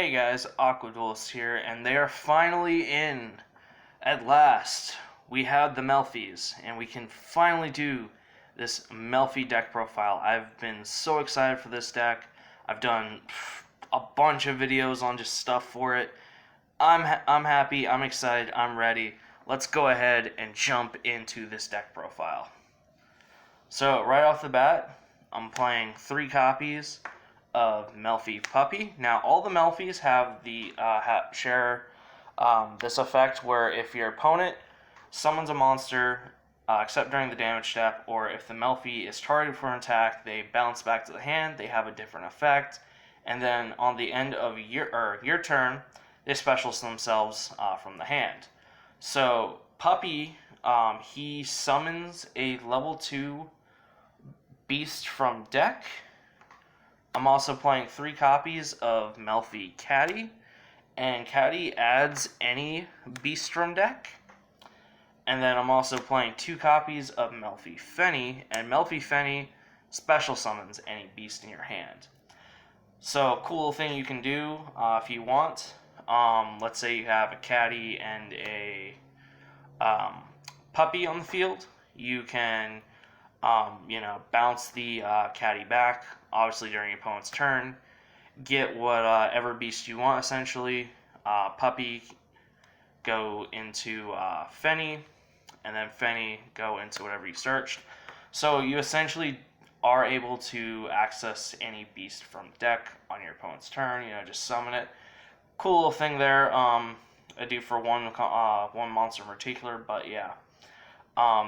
Hey guys, Aqua Duelist here, and they are finally in. At last, we have the Melffys, and we can finally do this Melffy deck profile. I've been so excited for this deck. I've done a bunch of videos on just stuff for it. I'm happy, I'm excited, I'm ready. Let's go ahead and jump into this deck profile. So, right off the bat, I'm playing 3 copies of Melffy Puppy. Now, all the Melffys have the share this effect where if your opponent summons a monster, except during the damage step, or if the Melffy is targeted for an attack, they bounce back to the hand. They have a different effect, and then on the end of your turn, they special themselves from the hand. So Puppy, he summons a level 2 beast from deck. I'm also playing 3 copies of Melffy Caddy, and Caddy adds any beast from deck. And then I'm also playing 2 copies of Melffy Fenny, and Melffy Fenny special summons any beast in your hand. So, cool thing you can do if you want. Let's say you have a Caddy and a Puppy on the field. You can bounce the Caddy back, obviously during your opponent's turn. Get whatever beast you want, essentially. Puppy go into Fenny, and then Fenny go into whatever you searched. So you essentially are able to access any beast from deck on your opponent's turn. Just summon it. Cool little thing there. I do for one monster in particular, but yeah.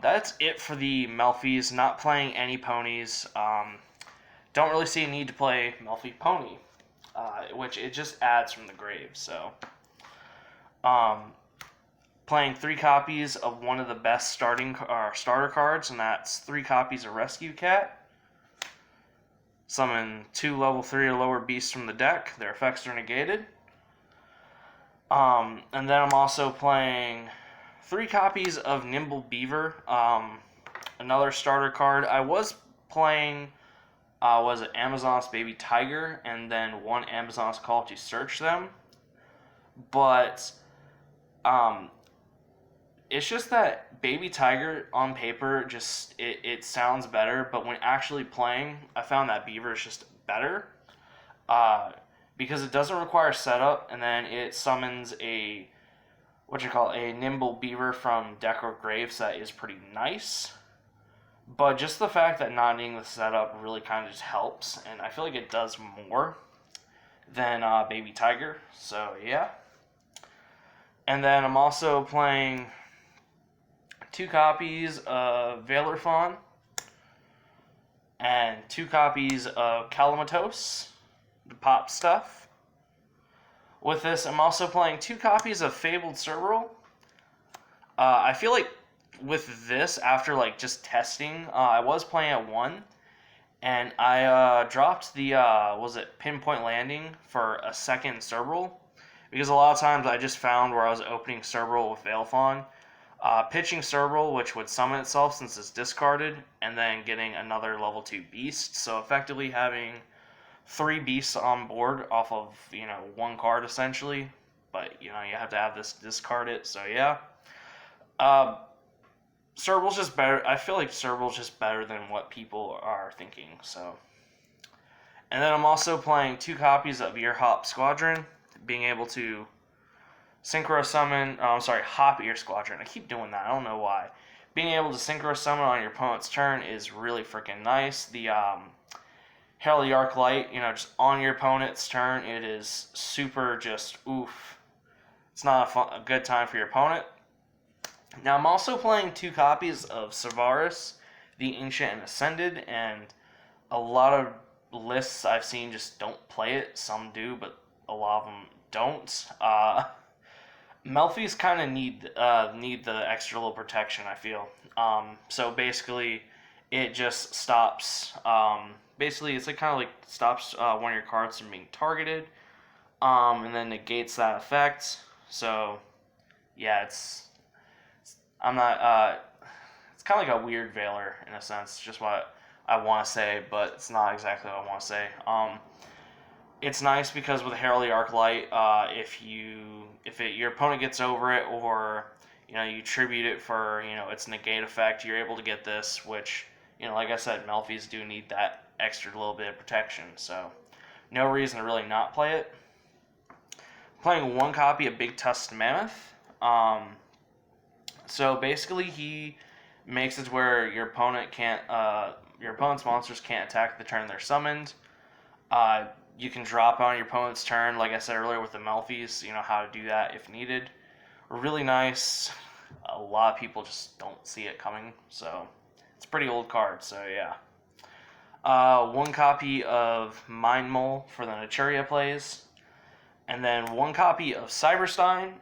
That's it for the Melffys. Not playing any ponies. Don't really see a need to play Melffy Pony, which it just adds from the grave. So, playing 3 copies of one of the best starter cards, and that's 3 copies of Rescue Cat. Summon 2 level 3 or lower beasts from the deck. Their effects are negated. And then I'm also playing 3 copies of Nimble Beaver, another starter card. I was playing, was it Amazon's Baby Tiger, and then 1 Amazon's Call to search them. But, it's just that Baby Tiger on paper, just, it sounds better, but when actually playing, I found that Beaver is just better. Because it doesn't require setup, and then it summons a Nimble Beaver from deck or grave, so that is pretty nice. But just the fact that not needing the setup really kind of just helps, and I feel like it does more than Baby Tiger, so yeah. And then I'm also playing 2 copies of Veela and 2 copies of Calamatos, the pop stuff. With this, I'm also playing 2 copies of Fabled Cerberus. I feel like with this, after just testing, I was playing at 1, and I dropped the Pinpoint Landing for a second Cerberus, because a lot of times I just found where I was opening Cerberus with Veela, pitching Cerberus, which would summon itself since it's discarded, and then getting another level 2 beast. So effectively having 3 beasts on board off of 1 card essentially, but you have to have this discarded. So yeah, Cerberus just better. I feel like Cerberus just better than what people are thinking. So, and then I'm also playing 2 copies of Ear Hop Squadron, being able to Synchro summon. Hop Ear Squadron. I keep doing that. I don't know why. Being able to Synchro summon on your opponent's turn is really freaking nice. The Herald Arc Light, just on your opponent's turn, it is super just oof. It's not a good time for your opponent. Now, I'm also playing 2 copies of Savaris, the Ancient and Ascended, and a lot of lists I've seen just don't play it. Some do, but a lot of them don't. Melffys kind of need the extra little protection, I feel. So basically, it just stops. Basically, it's stops one of your cards from being targeted, and then negates that effect. So, yeah, it's kind of like a weird Veiler in a sense. Just what I want to say, but it's not exactly what I want to say. it's nice because with Herald the Arclight, if your opponent gets over it, or you tribute it for its negate effect, you're able to get this, which like I said, Melffys do need that extra little bit of protection, so no reason to really not play it. Playing one copy of Big Tusked Mammoth. So basically, he makes it where your opponent's monsters can't attack the turn they're summoned. You can drop on your opponent's turn, like I said earlier with the Melffys, how to do that if needed. Really nice. A lot of people just don't see it coming, so it's a pretty old card, so yeah. One copy of Mind Mole for the Naturia plays, and then one copy of Cyberstein,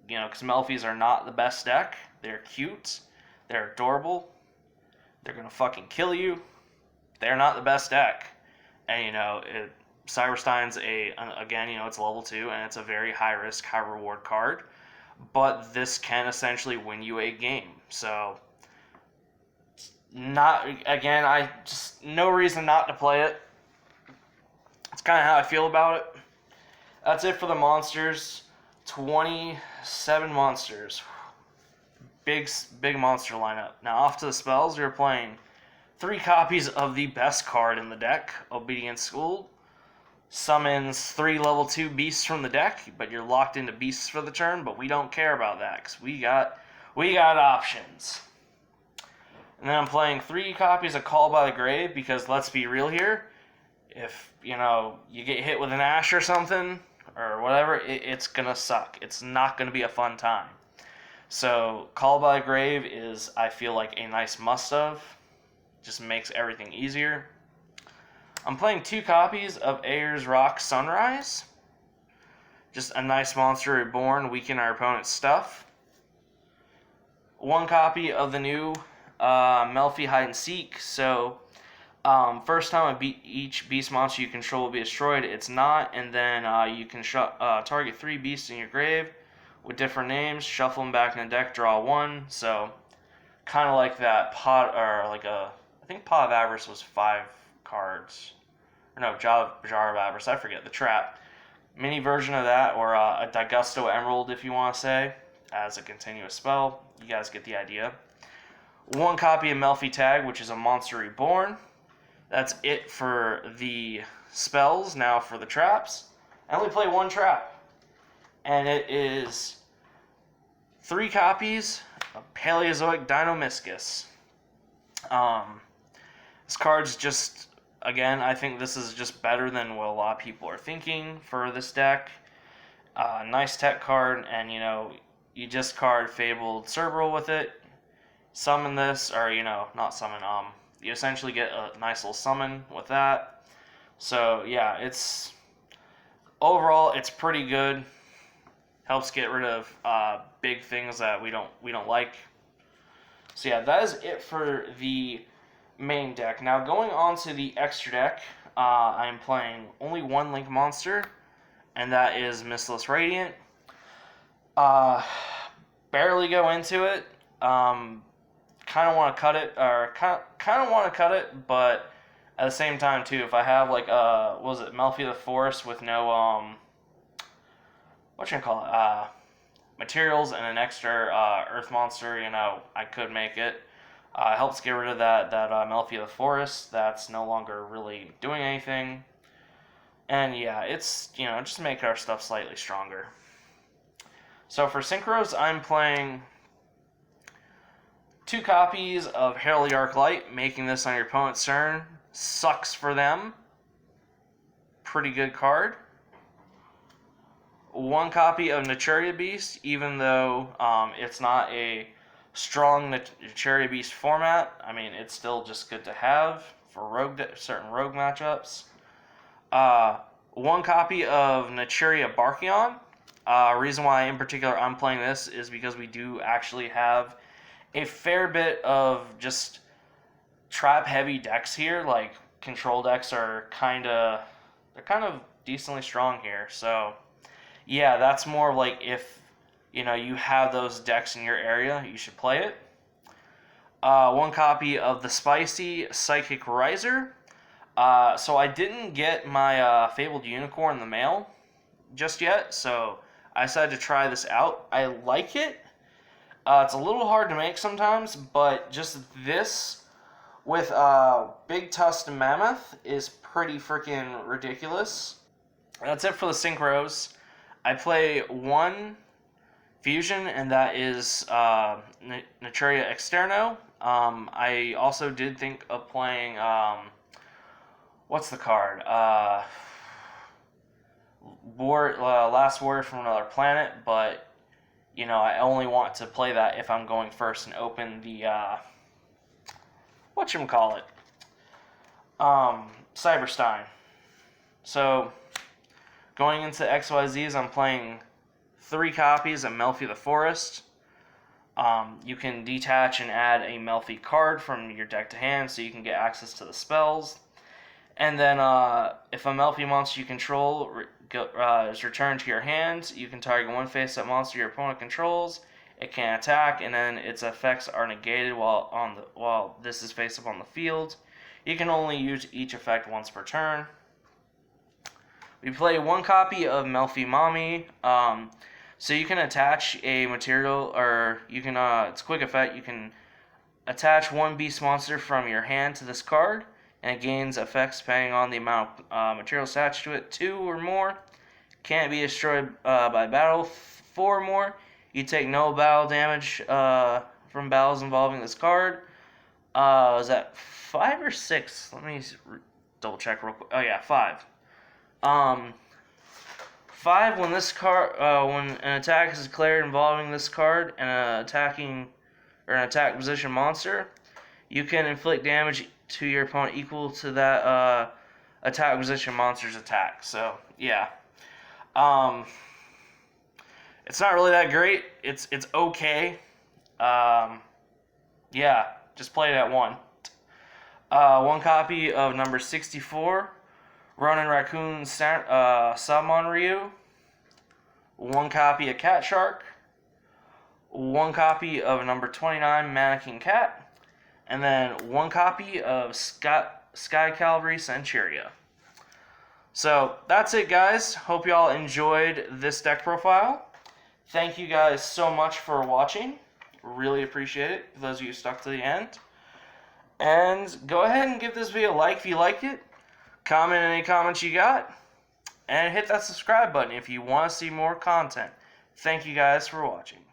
because Melffys are not the best deck. They're cute, they're adorable, they're gonna fucking kill you. They're not the best deck. And Cyberstein's again, it's level 2, and it's a very high risk, high reward card. But this can essentially win you a game. So no reason not to play it. It's kind of how I feel about it. That's it for the monsters. 27 monsters. Big monster lineup. Now off to the spells. We're playing 3 copies of the best card in the deck, Obedient School. Summons 3 level 2 beasts from the deck, but you're locked into beasts for the turn, but we don't care about that, because we got options. And then I'm playing 3 copies of Call by the Grave, because let's be real here, if, you get hit with an Ash or something, or whatever, it's gonna suck. It's not gonna be a fun time. So, Call by the Grave is, I feel like, a nice must-have. Just makes everything easier. I'm playing 2 copies of Ayers Rock Sunrise. Just a nice monster reborn, weaken our opponent's stuff. 1 copy of the new Melffy Hide and Seek. So, first time each beast monster you control will be destroyed, it's not. And then you can target 3 beasts in your grave with different names, shuffle them back in the deck, draw 1. So, kind of like that I think Pot of Avarice was 5 cards. Or no, Jar of Avarice, I forget, the trap. Mini version of that, or a Daigusto Emerald, if you want to say, as a continuous spell. You guys get the idea. 1 copy of Melffy Tag, which is a monster reborn. That's it for the spells. Now for the traps. I only play 1 trap. And it is 3 copies of Paleozoic Dinomischus. This card's just, again, I think this is just better than what a lot of people are thinking for this deck. Nice tech card, and you just card Fabled Cerebral with it. Summon this, or not summon, you essentially get a nice little summon with that. So yeah, overall it's pretty good. Helps get rid of big things that we don't like. So yeah, that is it for the main deck. Now going on to the extra deck, I'm playing only 1 Link monster, and that is Mistless Radiant. Barely go into it. Kind of want to cut it, but at the same time too, if I have like Melffy the Forest with no materials and an extra Earth monster, I could make it. Helps get rid of that Melffy the Forest that's no longer really doing anything. And yeah, it's, just make our stuff slightly stronger. So for Synchros, I'm playing 2 copies of Herald the Arclight, making this on your opponent's turn. Sucks for them. Pretty good card. 1 copy of Naturia Beast, even though it's not a strong Naturia Beast format. I mean, it's still just good to have for certain rogue matchups. 1 copy of Naturia Barkion. Reason why in particular I'm playing this is because we do actually have a fair bit of just trap heavy decks here. Like control decks are kind of decently strong here. So yeah, that's more like if you have those decks in your area, you should play it. 1 copy of the Spicy Psychic Riser. So I didn't get my Fabled Unicorn in the mail just yet, so I decided to try this out. I like it. It's a little hard to make sometimes, but just this with Big Tusked Mammoth is pretty freaking ridiculous. That's it for the Synchros. I play one fusion, and that is Naturia Externo. I also did think of playing, what's the card? Last Word from Another Planet, but, you know, I only want to play that if I'm going first and open the, whatchamacallit? Cyberstein. So, going into XYZs, I'm playing 3 copies of Melffy the Forest. You can detach and add a Melffy card from your deck to hand so you can get access to the spells. And then if a Melffy monster you control is returned to your hand, you can target one face-up monster your opponent controls. It can attack, and then its effects are negated while this is face-up on the field. You can only use each effect once per turn. We play 1 copy of Melffy Mommy. So you can attach a material, or you can, it's a quick effect, you can attach 1 beast monster from your hand to this card, and it gains effects depending on the amount of material attached to it. 2 or more. Can't be destroyed by battle. 4 or more. You take no battle damage from battles involving this card. Is that 5 or 6? Let me double check real quick. Oh yeah, 5. 5, when this card, when an attack is declared involving this card and an attack position monster, you can inflict damage to your opponent equal to that attack position monster's attack. So yeah, it's not really that great. It's okay. Yeah, just play it at 1. 1 copy of number 64. Ronin Raccoon Summon Ryu. 1 copy of Cat Shark. 1 copy of number 29 Mannequin Cat. And then 1 copy of Sky Cavalry Centuria. So that's it, guys. Hope y'all enjoyed this deck profile. Thank you guys so much for watching. Really appreciate it, for those of you who stuck to the end. And go ahead and give this video a like if you liked it. Comment any comments you got, and hit that subscribe button if you want to see more content. Thank you guys for watching.